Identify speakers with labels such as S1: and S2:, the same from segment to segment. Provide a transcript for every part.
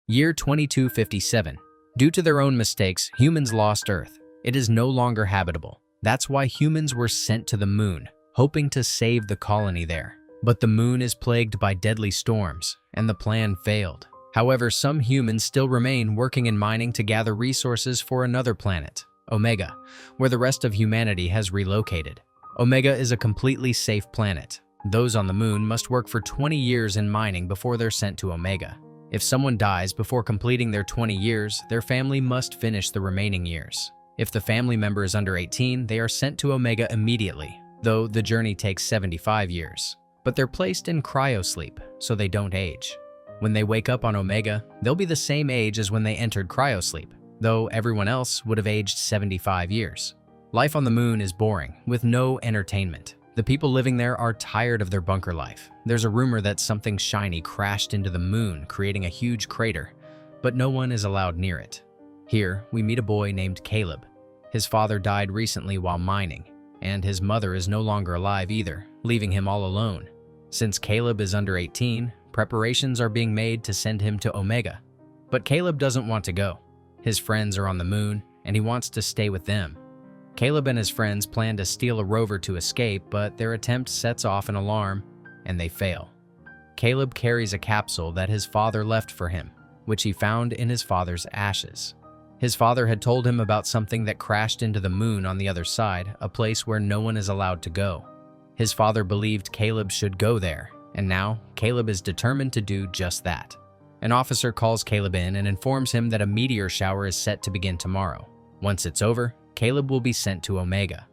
S1: Year 2257. Due to their own mistakes, humans lost Earth. It is no longer habitable. That's why humans were sent to the moon, hoping to save the colony there. But the moon is plagued by deadly storms, and the plan failed. However, some humans still remain working in mining to gather resources for another planet, Omega, where the rest of humanity has relocated. Omega is a completely safe planet. Those on the moon must work for 20 years in mining before they're sent to Omega. If someone dies before completing their 20 years, their family must finish the remaining years. If the family member is under 18, they are sent to Omega immediately, though the journey takes 75 years. But they're placed in cryosleep, so they don't age. When they wake up on Omega, they'll be the same age as when they entered cryosleep, though everyone else would have aged 75 years. Life on the moon is boring, with no entertainment. The people living there are tired of their bunker life. There's a rumor that something shiny crashed into the moon, creating a huge crater, but no one is allowed near it. Here, we meet a boy named Caleb. His father died recently while mining, and his mother is no longer alive either, leaving him all alone. Since Caleb is under 18, preparations are being made to send him to Omega. But Caleb doesn't want to go. His friends are on the moon, and he wants to stay with them. Caleb and his friends plan to steal a rover to escape, but their attempt sets off an alarm, and they fail. Caleb carries a capsule that his father left for him, which he found in his father's ashes. His father had told him about something that crashed into the moon on the other side, a place where no one is allowed to go. His father believed Caleb should go there, and now Caleb is determined to do just that. An officer calls Caleb in and informs him that a meteor shower is set to begin tomorrow. Once it's over, Caleb will be sent to Omega.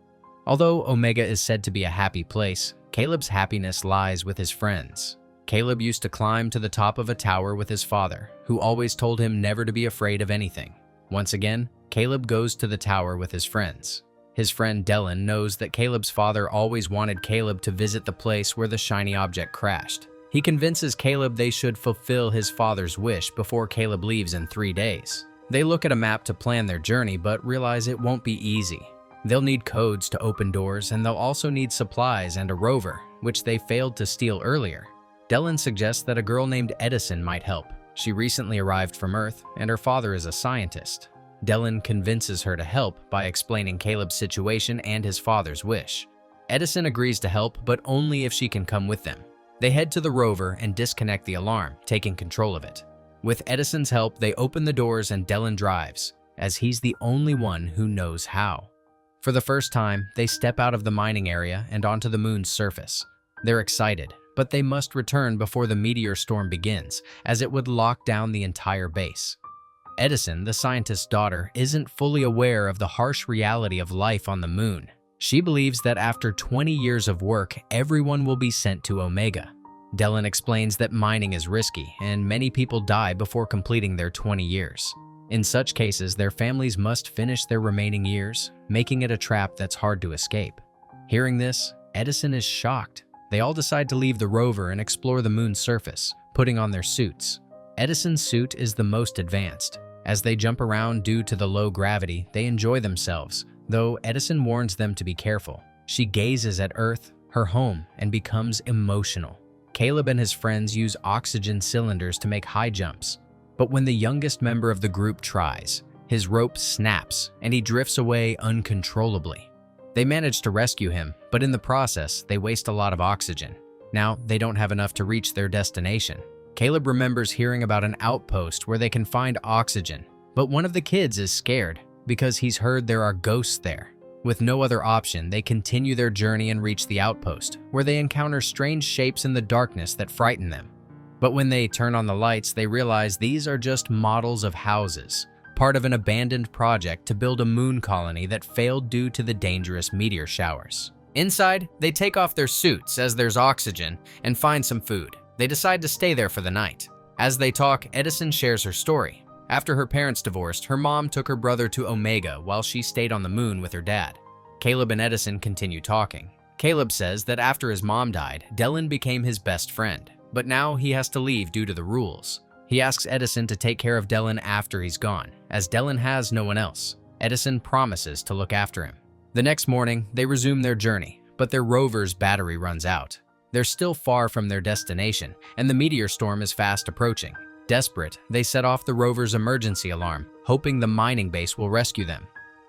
S1: Although Omega is said to be a happy place, Caleb's happiness lies with his friends. Caleb used to climb to the top of a tower with his father, who always told him never to be afraid of anything. Once again, Caleb goes to the tower with his friends. His friend Dylan knows that Caleb's father always wanted Caleb to visit the place where the shiny object crashed. He convinces Caleb they should fulfill his father's wish before Caleb leaves in 3 days. They look at a map to plan their journey, but realize it won't be easy. They'll need codes to open doors, and they'll also need supplies and a rover, which they failed to steal earlier. Dylan suggests that a girl named Edison might help. She recently arrived from Earth, and her father is a scientist. Dylan convinces her to help by explaining Caleb's situation and his father's wish. Edison agrees to help, but only if she can come with them. They head to the rover and disconnect the alarm, taking control of it. With Edison's help, they open the doors and Dylan drives, as he's the only one who knows how. For the first time, they step out of the mining area and onto the moon's surface. They're excited, but they must return before the meteor storm begins, as it would lock down the entire base. Edison, the scientist's daughter, isn't fully aware of the harsh reality of life on the moon. She believes that after 20 years of work, everyone will be sent to Omega. Dylan explains that mining is risky, and many people die before completing their 20 years. In such cases, their families must finish their remaining years, making it a trap that's hard to escape. Hearing this, Edison is shocked. They all decide to leave the rover and explore the moon's surface, putting on their suits. Edison's suit is the most advanced. As they jump around due to the low gravity, they enjoy themselves, though Edison warns them to be careful. She gazes at Earth, her home, and becomes emotional. Caleb and his friends use oxygen cylinders to make high jumps, but when the youngest member of the group tries, his rope snaps and he drifts away uncontrollably. They manage to rescue him, but in the process, they waste a lot of oxygen. Now, they don't have enough to reach their destination. Caleb remembers hearing about an outpost where they can find oxygen, but one of the kids is scared because he's heard there are ghosts there. With no other option, they continue their journey and reach the outpost, where they encounter strange shapes in the darkness that frighten them. But when they turn on the lights, they realize these are just models of houses, part of an abandoned project to build a moon colony that failed due to the dangerous meteor showers. Inside, they take off their suits as there's oxygen and find some food. They decide to stay there for the night. As they talk, Edison shares her story. After her parents divorced, her mom took her brother to Omega while she stayed on the moon with her dad. Caleb and Edison continue talking. Caleb says that after his mom died, Dylan became his best friend, but now he has to leave due to the rules. He asks Edison to take care of Dylan after he's gone, as Dylan has no one else. Edison promises to look after him. The next morning, they resume their journey, but their rover's battery runs out. They're still far from their destination, and the meteor storm is fast approaching. Desperate, they set off the rover's emergency alarm, hoping the mining base will rescue them.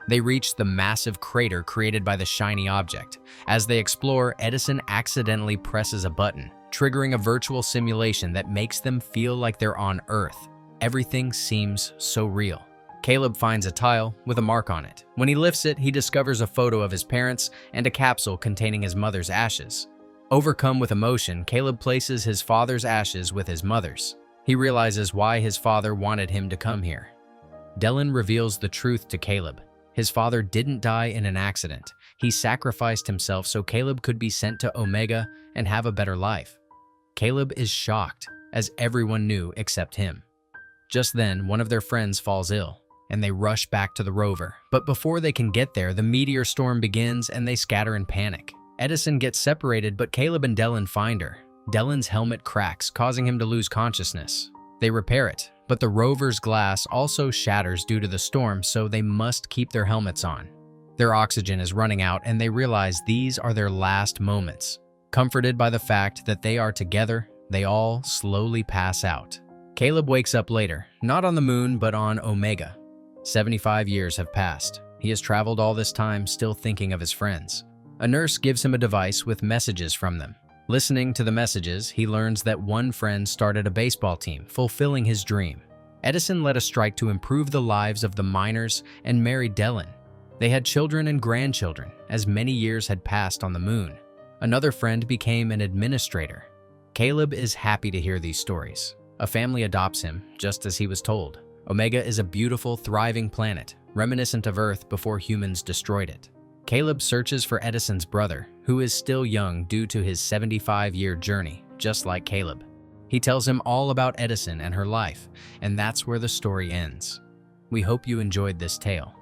S1: They reach the massive crater created by the shiny object. As they explore, Edison accidentally presses a button, triggering a virtual simulation that makes them feel like they're on Earth. Everything seems so real. Caleb finds a tile with a mark on it. When he lifts it, he discovers a photo of his parents and a capsule containing his mother's ashes. Overcome with emotion, Caleb places his father's ashes with his mother's. He realizes why his father wanted him to come here. Dylan reveals the truth to Caleb. His father didn't die in an accident. He sacrificed himself so Caleb could be sent to Omega and have a better life. Caleb is shocked, as everyone knew except him. Just then, one of their friends falls ill, and they rush back to the rover. But before they can get there, the meteor storm begins and they scatter in panic. Edison gets separated, but Caleb and Dylan find her. Dylan's helmet cracks, causing him to lose consciousness. They repair it, but the rover's glass also shatters due to the storm, so they must keep their helmets on. Their oxygen is running out, and they realize these are their last moments. Comforted by the fact that they are together, they all slowly pass out. Caleb wakes up later, not on the moon, but on Omega. 75 years have passed. He has traveled all this time, still thinking of his friends. A nurse gives him a device with messages from them. Listening to the messages, he learns that one friend started a baseball team, fulfilling his dream. Edison led a strike to improve the lives of the miners and married Dylan. They had children and grandchildren, as many years had passed on the moon. Another friend became an administrator. Caleb is happy to hear these stories. A family adopts him, just as he was told. Omega is a beautiful, thriving planet, reminiscent of Earth before humans destroyed it. Caleb searches for Edison's brother, who is still young due to his 75-year journey, just like Caleb. He tells him all about Edison and her life, and that's where the story ends. We hope you enjoyed this tale.